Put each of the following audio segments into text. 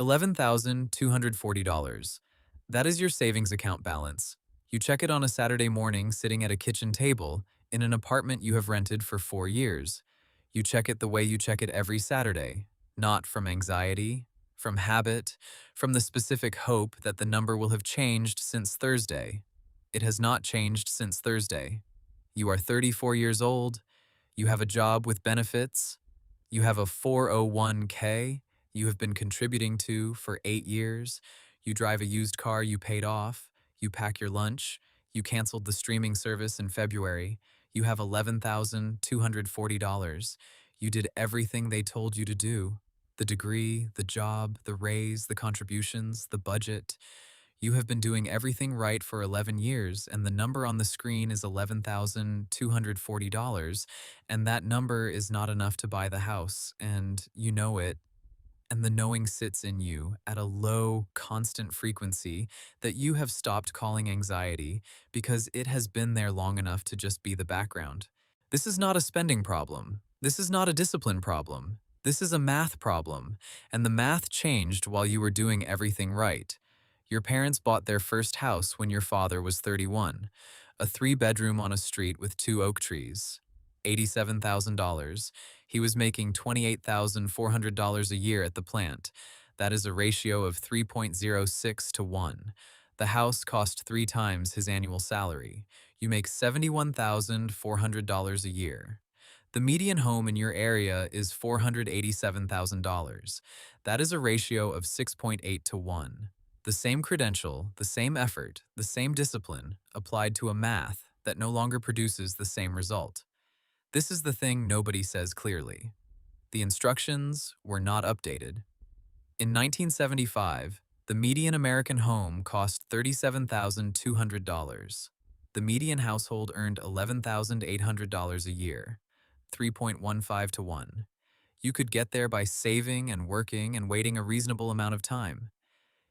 $11,240. That is your savings account balance. You check it on a Saturday morning sitting at a kitchen table in an apartment you have rented for 4 years. You check it the way you check it every Saturday, not from anxiety, from habit, from the specific hope that the number will have changed since Thursday. It has not changed since Thursday. You are 34 years old. You have a job with benefits. You have a 401k you have been contributing to for 8 years. You drive a used car you paid off. You pack your lunch. You canceled the streaming service in February. You have $11,240. You did everything they told you to do. The degree, the job, the raise, the contributions, the budget. You have been doing everything right for 11 years, and the number on the screen is $11,240, and that number is not enough to buy the house, and you know it. And the knowing sits in you at a low, constant frequency that you have stopped calling anxiety because it has been there long enough to just be the background. This is not a spending problem. This is not a discipline problem. This is a math problem, and the math changed while you were doing everything right. Your parents bought their first house when your father was 31, a 3-bedroom on a street with 2 oak trees. $87,000. He was making $28,400 a year at the plant. That is a ratio of 3.06 to 1. The house cost 3 times his annual salary. You make $71,400 a year. The median home in your area is $487,000. That is a ratio of 6.8 to 1. The same credential, the same effort, the same discipline applied to a math that no longer produces the same result. This is the thing nobody says clearly. The instructions were not updated. In 1975, the median American home cost $37,200. The median household earned $11,800 a year, 3.15 to 1. You could get there by saving and working and waiting a reasonable amount of time.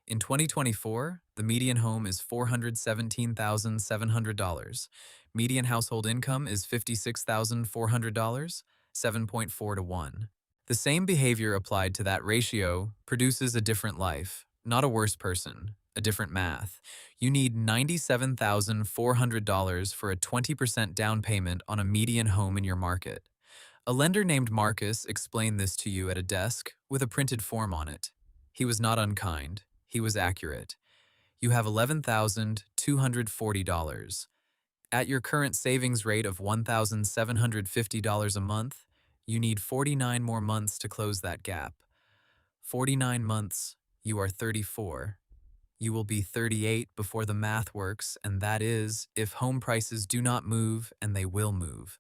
In 2024, the median home is $417,700. Median household income is $56,400, 7.4 to 1. The same behavior applied to that ratio produces a different life, not a worse person, a different math. You need $97,400 for a 20% down payment on a median home in your market. A lender named Marcus explained this to you at a desk with a printed form on it. He was not unkind. He was accurate. You have $11,240. At your current savings rate of $1,750 a month, you need 49 more months to close that gap. 49 months, you are 34. You will be 38 before the math works, and that is if home prices do not move, and they will move.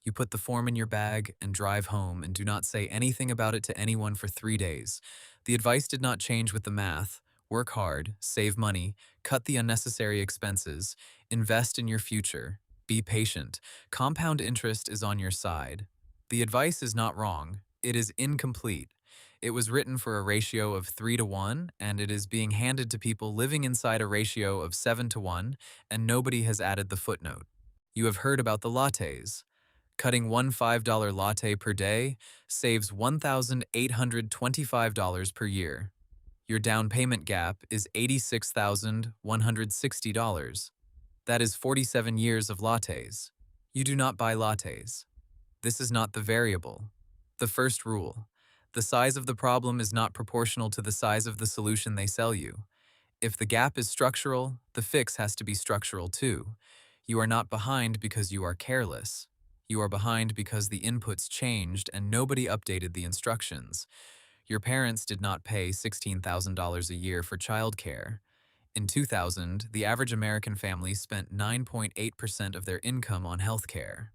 You put the form in your bag and drive home and do not say anything about it to anyone for 3 days. The advice did not change with the math. Work hard, save money, cut the unnecessary expenses, invest in your future, be patient. Compound interest is on your side. The advice is not wrong. It is incomplete. It was written for a ratio of 3 to 1, and it is being handed to people living inside a ratio of 7 to 1, and nobody has added the footnote. You have heard about the lattes. Cutting one $5 latte per day saves $1,825 per year. Your down payment gap is $86,160. That is 47 years of lattes. You do not buy lattes. This is not the variable. The first rule. The size of the problem is not proportional to the size of the solution they sell you. If the gap is structural, the fix has to be structural too. You are not behind because you are careless. You are behind because the inputs changed and nobody updated the instructions. Your parents did not pay $16,000 a year for childcare. In 2000, the average American family spent 9.8% of their income on healthcare.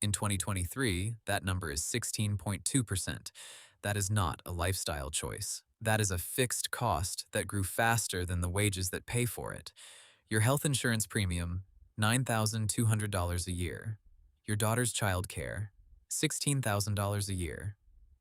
In 2023, that number is 16.2%. That is not a lifestyle choice. That is a fixed cost that grew faster than the wages that pay for it. Your health insurance premium, $9,200 a year. Your daughter's childcare, $16,000 a year.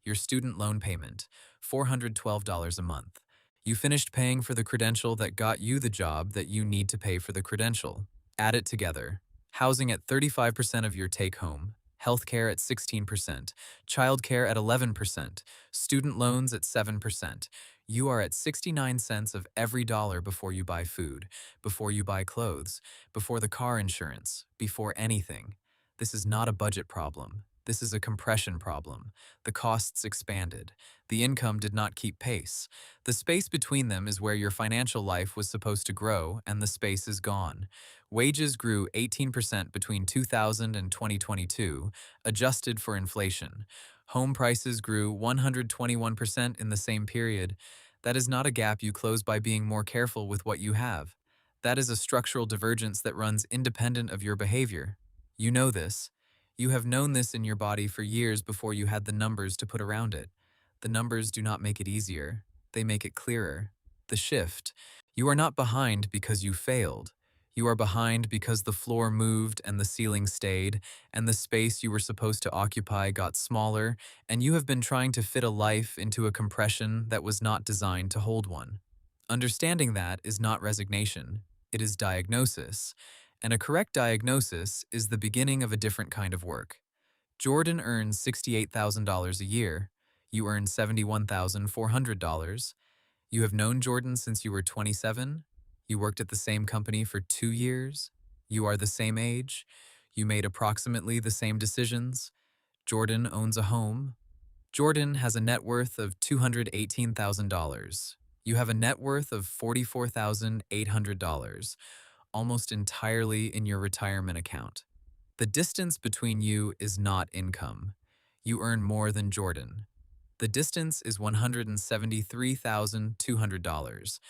Your student loan payment, $412 a month. You finished paying for the credential that got you the job that you need to pay for the credential. Add it together. Housing at 35% of your take-home, healthcare at 16%, childcare at 11%, student loans at 7%. You are at 69 cents of every dollar before you buy food, before you buy clothes, before the car insurance, before anything. This is not a budget problem. This is a compression problem. The costs expanded. The income did not keep pace. The space between them is where your financial life was supposed to grow, and the space is gone. Wages grew 18% between 2000 and 2022, adjusted for inflation. Home prices grew 121% in the same period. That is not a gap you close by being more careful with what you have. That is a structural divergence that runs independent of your behavior. You know this. You have known this in your body for years before you had the numbers to put around it. The numbers do not make it easier. They make it clearer. The shift. You are not behind because you failed. You are behind because the floor moved and the ceiling stayed, and the space you were supposed to occupy got smaller, and you have been trying to fit a life into a compression that was not designed to hold one. Understanding that is not resignation, it is diagnosis, and a correct diagnosis is the beginning of a different kind of work. Jordan earns $68,000 a year. You earn $71,400. You have known Jordan since you were 27. You worked at the same company for 2 years. You are the same age. You made approximately the same decisions. Jordan owns a home. Jordan has a net worth of $218,000. You have a net worth of $44,800, almost entirely in your retirement account. The distance between you is not income. You earn more than Jordan. The distance is $173,200.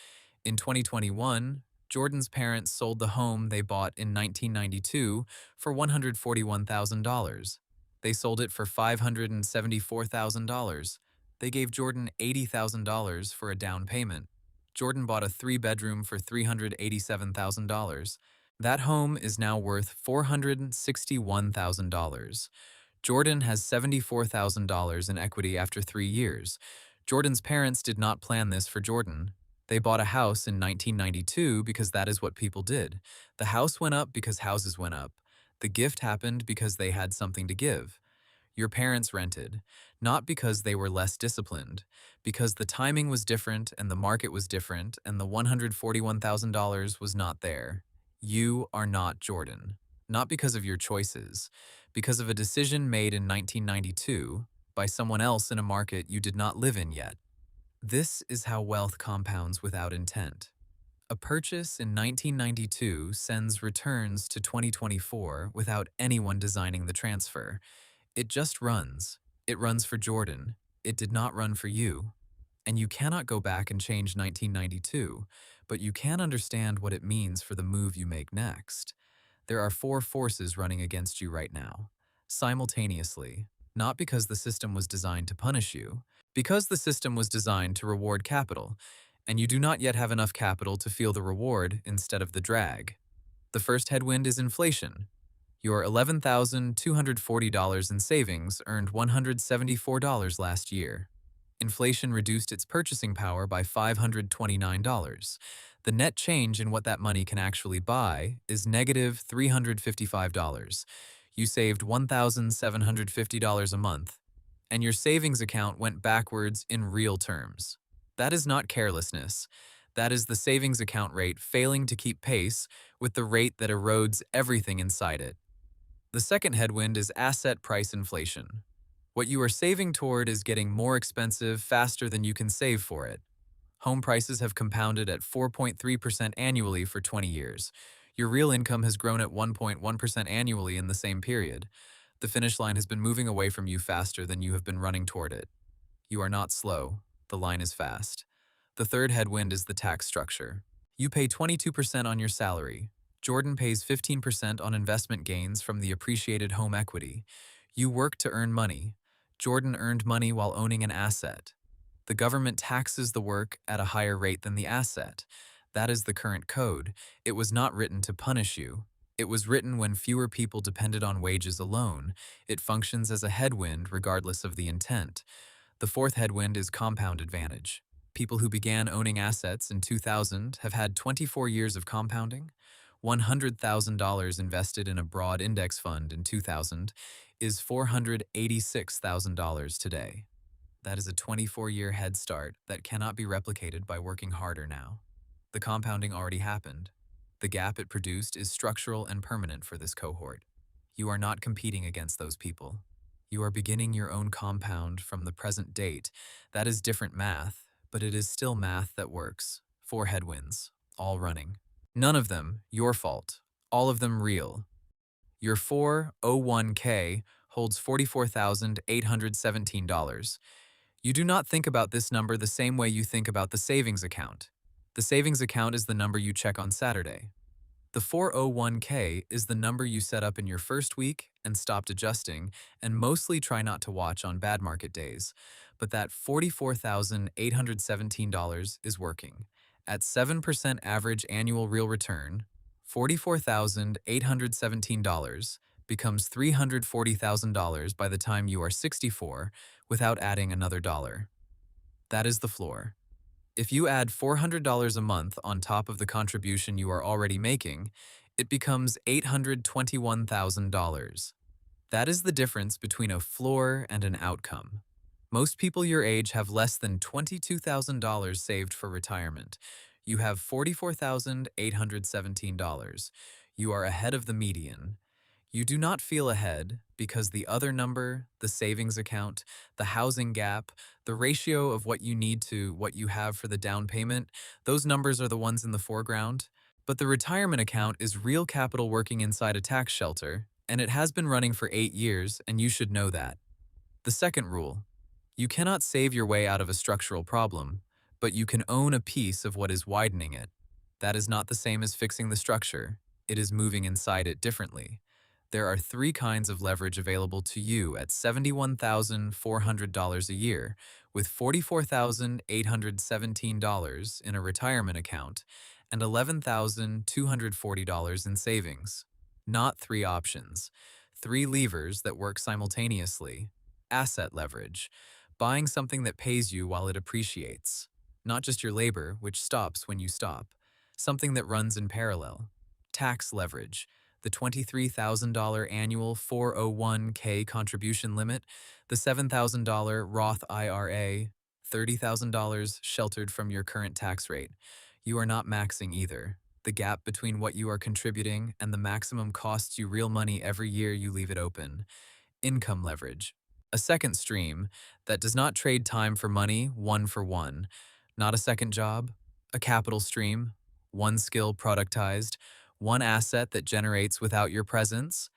In 2021, Jordan's parents sold the home they bought in 1992 for $141,000. They sold it for $574,000. They gave Jordan $80,000 for a down payment. Jordan bought a 3-bedroom for $387,000. That home is now worth $461,000. Jordan has $74,000 in equity after 3 years. Jordan's parents did not plan this for Jordan. They bought a house in 1992 because that is what people did. The house went up because houses went up. The gift happened because they had something to give. Your parents rented, not because they were less disciplined, because the timing was different and the market was different and the $141,000 was not there. You are not Jordan, not because of your choices, because of a decision made in 1992 by someone else in a market you did not live in yet. This is how wealth compounds without intent. A purchase in 1992 sends returns to 2024 without anyone designing the transfer. It just runs. It runs for Jordan. It did not run for you. And you cannot go back and change 1992, but you can understand what it means for the move you make next. There are 4 forces running against you right now, simultaneously, not because the system was designed to punish you, because the system was designed to reward capital, and you do not yet have enough capital to feel the reward instead of the drag. The first headwind is inflation. Your $11,240 in savings earned $174 last year. Inflation reduced its purchasing power by $529. The net change in what that money can actually buy is negative $355. You saved $1,750 a month, and your savings account went backwards in real terms. That is not carelessness. That is the savings account rate failing to keep pace with the rate that erodes everything inside it. The second headwind is asset price inflation. What you are saving toward is getting more expensive faster than you can save for it. Home prices have compounded at 4.3% annually for 20 years. Your real income has grown at 1.1% annually in the same period. The finish line has been moving away from you faster than you have been running toward it. You are not slow. The line is fast. The third headwind is the tax structure. You pay 22% on your salary. Jordan pays 15% on investment gains from the appreciated home equity. You work to earn money. Jordan earned money while owning an asset. The government taxes the work at a higher rate than the asset. That is the current code. It was not written to punish you. It was written when fewer people depended on wages alone. It functions as a headwind regardless of the intent. The fourth headwind is compound advantage. People who began owning assets in 2000 have had 24 years of compounding. $100,000 invested in a broad index fund in 2000 is $486,000 today. That is a 24-year head start that cannot be replicated by working harder now. The compounding already happened. The gap it produced is structural and permanent for this cohort. You are not competing against those people. You are beginning your own compound from the present date. That is different math, but it is still math that works. 4 headwinds, all running. None of them your fault, all of them real. Your 401k holds $44,817. You do not think about this number the same way you think about the savings account. The savings account is the number you check on Saturday. The 401k is the number you set up in your first week and stopped adjusting and mostly try not to watch on bad market days. But that $44,817 is working. At 7% average annual real return, $44,817 becomes $340,000 by the time you are 64 without adding another dollar. That is the floor. If you add $400 a month on top of the contribution you are already making, it becomes $821,000. That is the difference between a floor and an outcome. Most people your age have less than $22,000 saved for retirement. You have $44,817. You are ahead of the median. You do not feel ahead because the other number, the savings account, the housing gap, the ratio of what you need to what you have for the down payment, those numbers are the ones in the foreground. But the retirement account is real capital working inside a tax shelter, and it has been running for 8 years, and you should know that. The second rule: you cannot save your way out of a structural problem, but you can own a piece of what is widening it. That is not the same as fixing the structure. It is moving inside it differently. There are 3 kinds of leverage available to you at $71,400 a year, with $44,817 in a retirement account and $11,240 in savings. Not 3 options. 3 levers that work simultaneously. Asset leverage, buying something that pays you while it appreciates. Not just your labor, which stops when you stop. Something that runs in parallel. Tax leverage, the $23,000 annual 401k contribution limit, the $7,000 Roth IRA, $30,000 sheltered from your current tax rate. You are not maxing either. The gap between what you are contributing and the maximum costs you real money every year you leave it open. Income leverage, a second stream that does not trade time for money one for one. Not a second job, a capital stream, one skill productized, one asset that generates without your presence.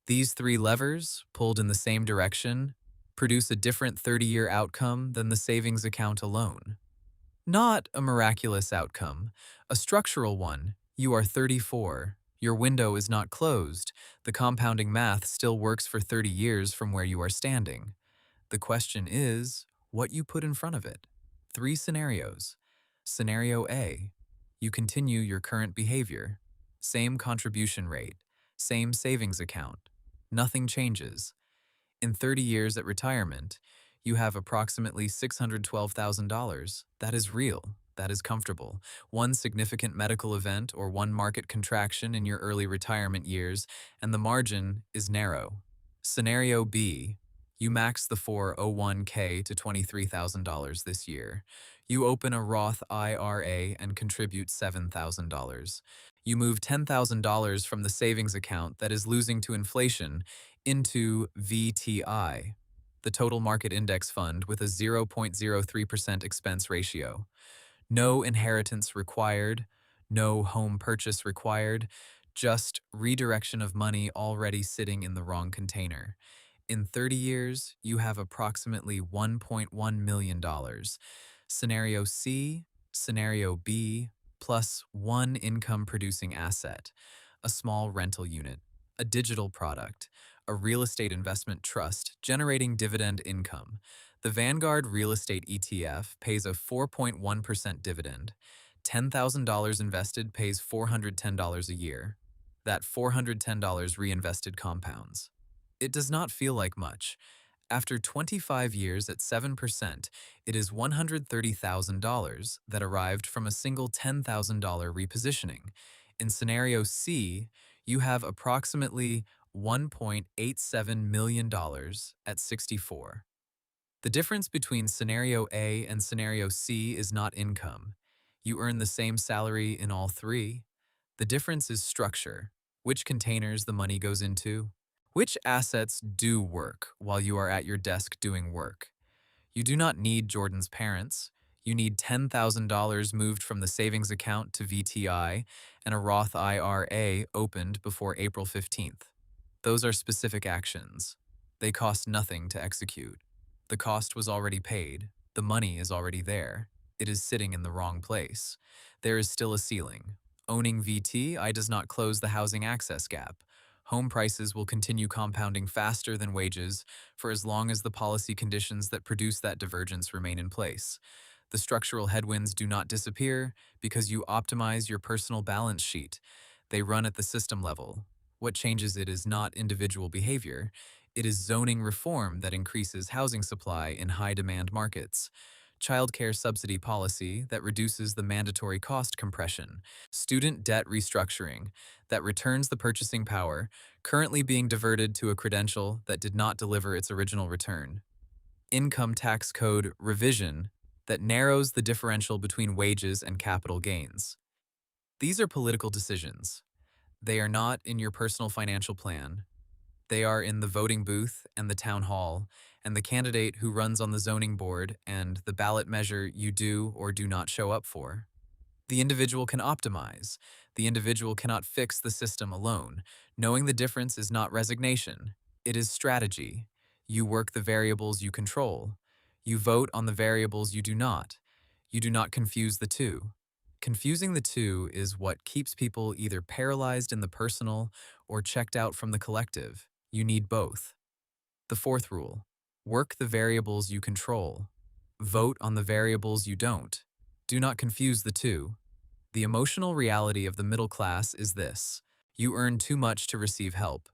These 3 levers, pulled in the same direction, produce a different 30-year outcome than the savings account alone. Not a miraculous outcome, a structural one. You are 34. Your window is not closed. The compounding math still works for 30 years from where you are standing. The question is what you put in front of it. 3 scenarios. Scenario A: you continue your current behavior. Same contribution rate, same savings account. Nothing changes. In 30 years at retirement, you have approximately $612,000. That is real. That is comfortable. One significant medical event or one market contraction in your early retirement years, and the margin is narrow. Scenario B: you max the 401k to $23,000 this year. You open a Roth IRA and contribute $7,000. You move $10,000 from the savings account that is losing to inflation into VTI, the total market index fund, with a 0.03% expense ratio. No inheritance required, no home purchase required, just redirection of money already sitting in the wrong container. In 30 years, you have approximately $1.1 million. Scenario C, Scenario B, plus 1 income-producing asset, a small rental unit, a digital product, a real estate investment trust generating dividend income. The Vanguard Real Estate ETF pays a 4.1% dividend. $10,000 invested pays $410 a year. That $410 reinvested compounds. It does not feel like much. After 25 years at 7%, it is $130,000 that arrived from a single $10,000 repositioning. In scenario C, you have approximately $1.87 million at 64. The difference between scenario A and scenario C is not income. You earn the same salary in all three. The difference is structure, which containers the money goes into, which assets do work while you are at your desk doing work. You do not need Jordan's parents. You need $10,000 moved from the savings account to VTI and a Roth IRA opened before April 15th. Those are specific actions. They cost nothing to execute. The cost was already paid. The money is already there. It is sitting in the wrong place. There is still a ceiling. Owning VTI does not close the housing access gap. Home prices will continue compounding faster than wages for as long as the policy conditions that produce that divergence remain in place. The structural headwinds do not disappear because you optimize your personal balance sheet. They run at the system level. What changes it is not individual behavior. It is zoning reform that increases housing supply in high-demand markets. Childcare subsidy policy that reduces the mandatory cost compression. Student debt restructuring that returns the purchasing power currently being diverted to a credential that did not deliver its original return. Income tax code revision that narrows the differential between wages and capital gains. These are political decisions. They are not in your personal financial plan. They are in the voting booth and the town hall, and the candidate who runs on the zoning board and the ballot measure you do or do not show up for. The individual can optimize. The individual cannot fix the system alone. Knowing the difference is not resignation. It is strategy. You work the variables you control. You vote on the variables you do not. You do not confuse the two. Confusing the two is what keeps people either paralyzed in the personal or checked out from the collective. You need both. The fourth rule: work the variables you control. Vote on the variables you don't. Do not confuse the two. The emotional reality of the middle class is this: you earn too much to receive help.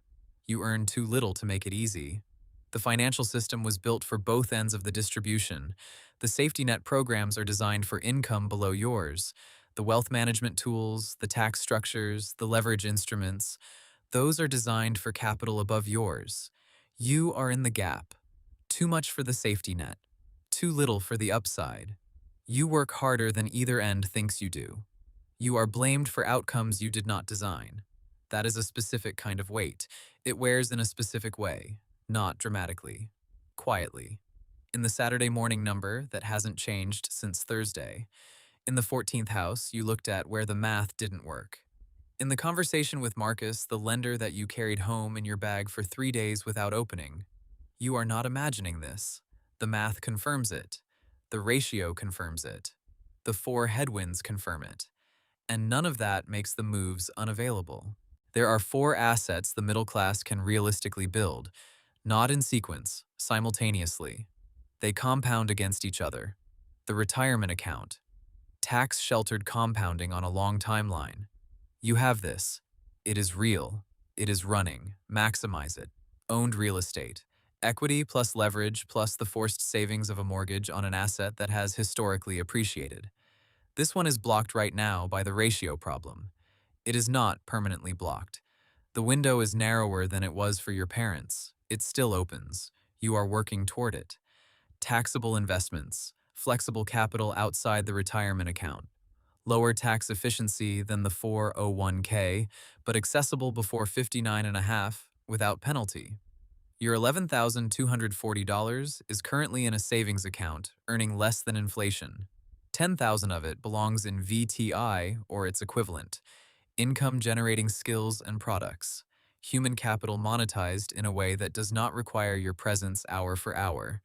You earn too little to make it easy. The financial system was built for both ends of the distribution. The safety net programs are designed for income below yours. The wealth management tools, the tax structures, the leverage instruments, those are designed for capital above yours. You are in the gap. Too much for the safety net. Too little for the upside. You work harder than either end thinks you do. You are blamed for outcomes you did not design. That is a specific kind of weight. It wears in a specific way, not dramatically, quietly. In the Saturday morning number that hasn't changed since Thursday. In the 14th house, you looked at where the math didn't work. In the conversation with Marcus, the lender that you carried home in your bag for 3 days without opening. You are not imagining this. The math confirms it. The ratio confirms it. The 4 headwinds confirm it. And none of that makes the moves unavailable. There are 4 assets the middle class can realistically build, not in sequence, simultaneously. They compound against each other. The retirement account. Tax-sheltered compounding on a long timeline. You have this. It is real. It is running. Maximize it. Owned real estate. Equity plus leverage plus the forced savings of a mortgage on an asset that has historically appreciated. This one is blocked right now by the ratio problem. It is not permanently blocked. The window is narrower than it was for your parents. It still opens. You are working toward it. Taxable investments. Flexible capital outside the retirement account. Lower tax efficiency than the 401k, but accessible before 59 and a half without penalty. Your $11,240 is currently in a savings account, earning less than inflation. 10,000 of it belongs in VTI or its equivalent, income-generating skills and products, human capital monetized in a way that does not require your presence hour for hour.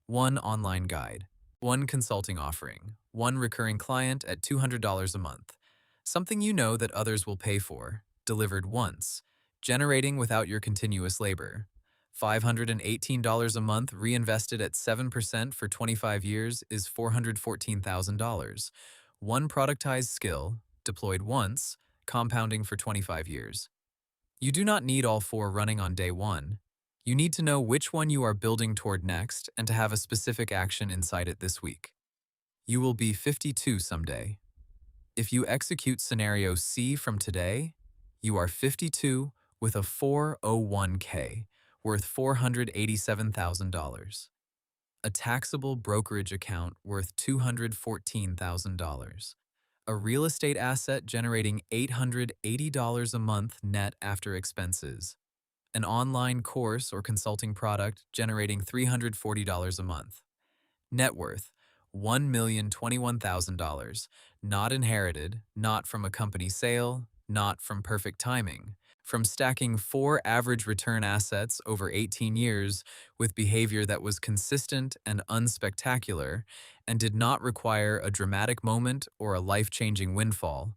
1 online guide, 1 consulting offering, 1 recurring client at $200 a month. Something you know that others will pay for, delivered once, generating without your continuous labor. $518 a month reinvested at 7% for 25 years is $414,000. 1 productized skill, deployed once, compounding for 25 years. You do not need all 4 running on day 1. You need to know which one you are building toward next and to have a specific action inside it this week. You will be 52 someday. If you execute scenario C from today, you are 52 with a 401k worth $487,000. A taxable brokerage account worth $214,000. A real estate asset generating $880 a month net after expenses. An online course or consulting product generating $340 a month. Net worth $1,021,000, not inherited, not from a company sale, not from perfect timing, from stacking 4 average return assets over 18 years with behavior that was consistent and unspectacular and did not require a dramatic moment or a life-changing windfall.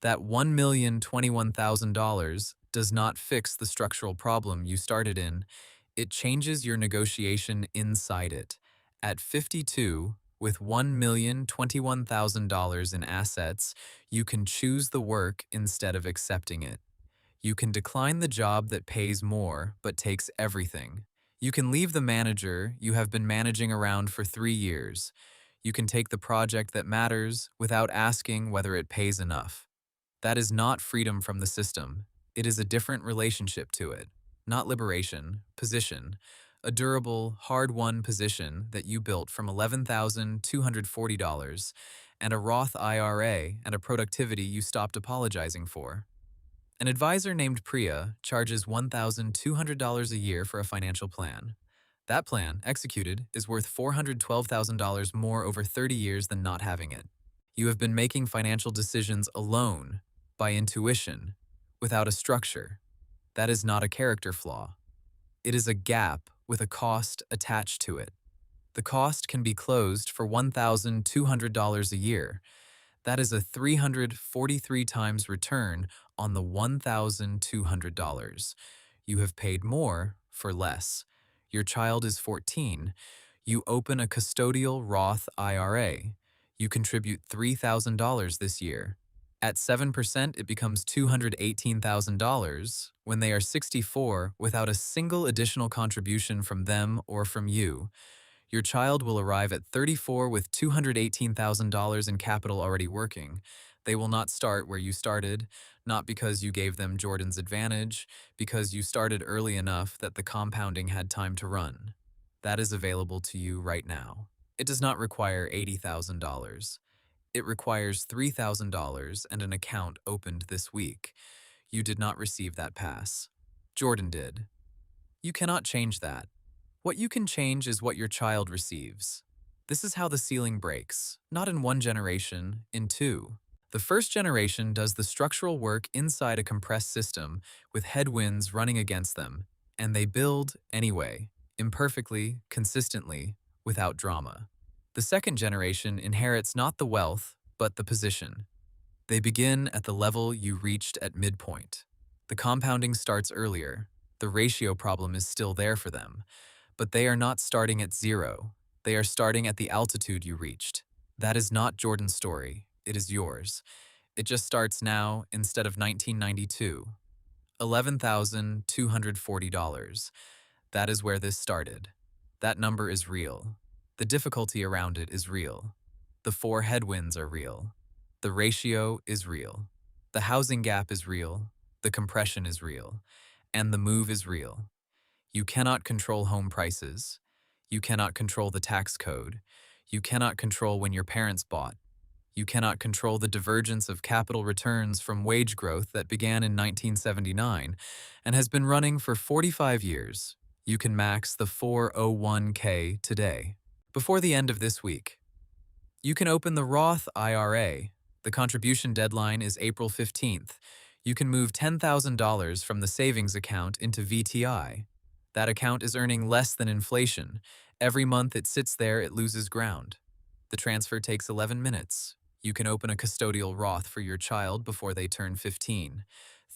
That $1,021,000 does not fix the structural problem you started in. It changes your negotiation inside it. At 52, with $1,021,000 in assets, you can choose the work instead of accepting it. You can decline the job that pays more but takes everything. You can leave the manager you have been managing around for 3 years. You can take the project that matters without asking whether it pays enough. That is not freedom from the system. It is a different relationship to it. Not liberation, position. A durable, hard-won position that you built from $11,240 and a Roth IRA and a productivity you stopped apologizing for. An advisor named Priya charges $1,200 a year for a financial plan. That plan, executed, is worth $412,000 more over 30 years than not having it. You have been making financial decisions alone, by intuition, without a structure. That is not a character flaw. It is a gap with a cost attached to it. The cost can be closed for $1,200 a year. That is a 343 times return on the $1,200. You have paid more for less. Your child is 14. You open a custodial Roth IRA. You contribute $3,000 this year. At 7%, it becomes $218,000 when they are 64 without a single additional contribution from them or from you. Your child will arrive at 34 with $218,000 in capital already working. They will not start where you started, not because you gave them Jordan's advantage, because you started early enough that the compounding had time to run. That is available to you right now. It does not require $80,000. It requires $3,000 and an account opened this week. You did not receive that pass. Jordan did. You cannot change that. What you can change is what your child receives. This is how the ceiling breaks, not in one generation, in two. The first generation does the structural work inside a compressed system with headwinds running against them, and they build anyway, imperfectly, consistently, without drama. The second generation inherits not the wealth, but the position. They begin at the level you reached at midpoint. The compounding starts earlier. The ratio problem is still there for them. But they are not starting at zero. They are starting at the altitude you reached. That is not Jordan's story. It is yours. It just starts now instead of 1992. $11,240. That is where this started. That number is real. The difficulty around it is real. The 4 headwinds are real. The ratio is real. The housing gap is real. The compression is real. And the move is real. You cannot control home prices. You cannot control the tax code. You cannot control when your parents bought. You cannot control the divergence of capital returns from wage growth that began in 1979 and has been running for 45 years. You can max the 401k today, before the end of this week. You can open the Roth IRA. The contribution deadline is April 15th. You can move $10,000 from the savings account into VTI. That account is earning less than inflation. Every month it sits there, it loses ground. The transfer takes 11 minutes. You can open a custodial Roth for your child before they turn 15.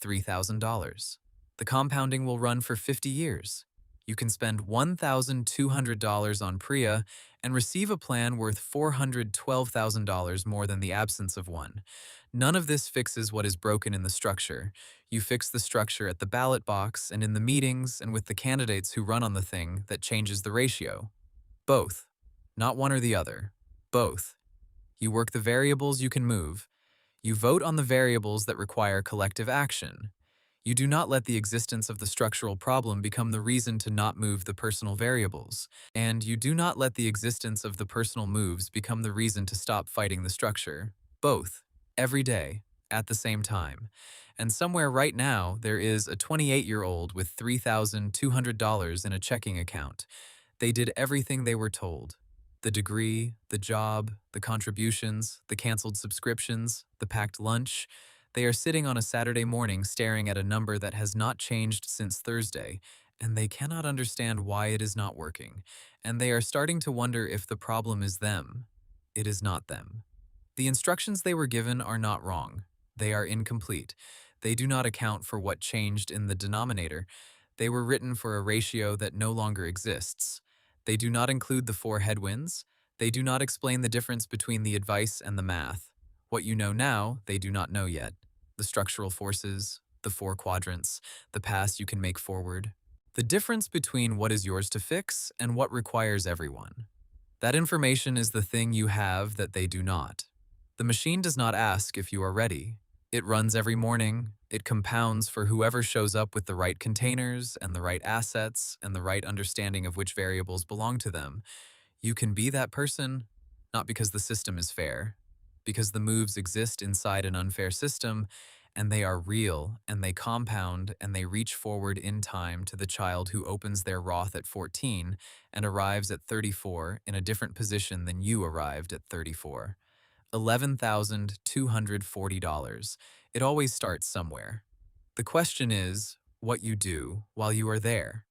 $3,000. The compounding will run for 50 years. You can spend $1,200 on Priya and receive a plan worth $412,000 more than the absence of one. None of this fixes what is broken in the structure. You fix the structure at the ballot box and in the meetings and with the candidates who run on the thing that changes the ratio. Both. Not one or the other. Both. You work the variables you can move. You vote on the variables that require collective action. You do not let the existence of the structural problem become the reason to not move the personal variables, and you do not let the existence of the personal moves become the reason to stop fighting the structure. Both, every day, at the same time. And somewhere right now, there is a 28-year-old with $3,200 in a checking account. They did everything they were told. The degree, the job, the contributions, the canceled subscriptions, the packed lunch. They are sitting on a Saturday morning staring at a number that has not changed since Thursday, and they cannot understand why it is not working. And they are starting to wonder if the problem is them. It is not them. The instructions they were given are not wrong. They are incomplete. They do not account for what changed in the denominator. They were written for a ratio that no longer exists. They do not include the four headwinds. They do not explain the difference between the advice and the math. What you know now, they do not know yet. The structural forces, the four quadrants, the paths you can make forward. The difference between what is yours to fix and what requires everyone. That information is the thing you have that they do not. The machine does not ask if you are ready. It runs every morning. It compounds for whoever shows up with the right containers and the right assets and the right understanding of which variables belong to them. You can be that person, not because the system is fair, because the moves exist inside an unfair system, and they are real, and they compound, and they reach forward in time to the child who opens their Roth at 14 and arrives at 34 in a different position than you arrived at 34. $11,240. It always starts somewhere. The question is what you do while you are there.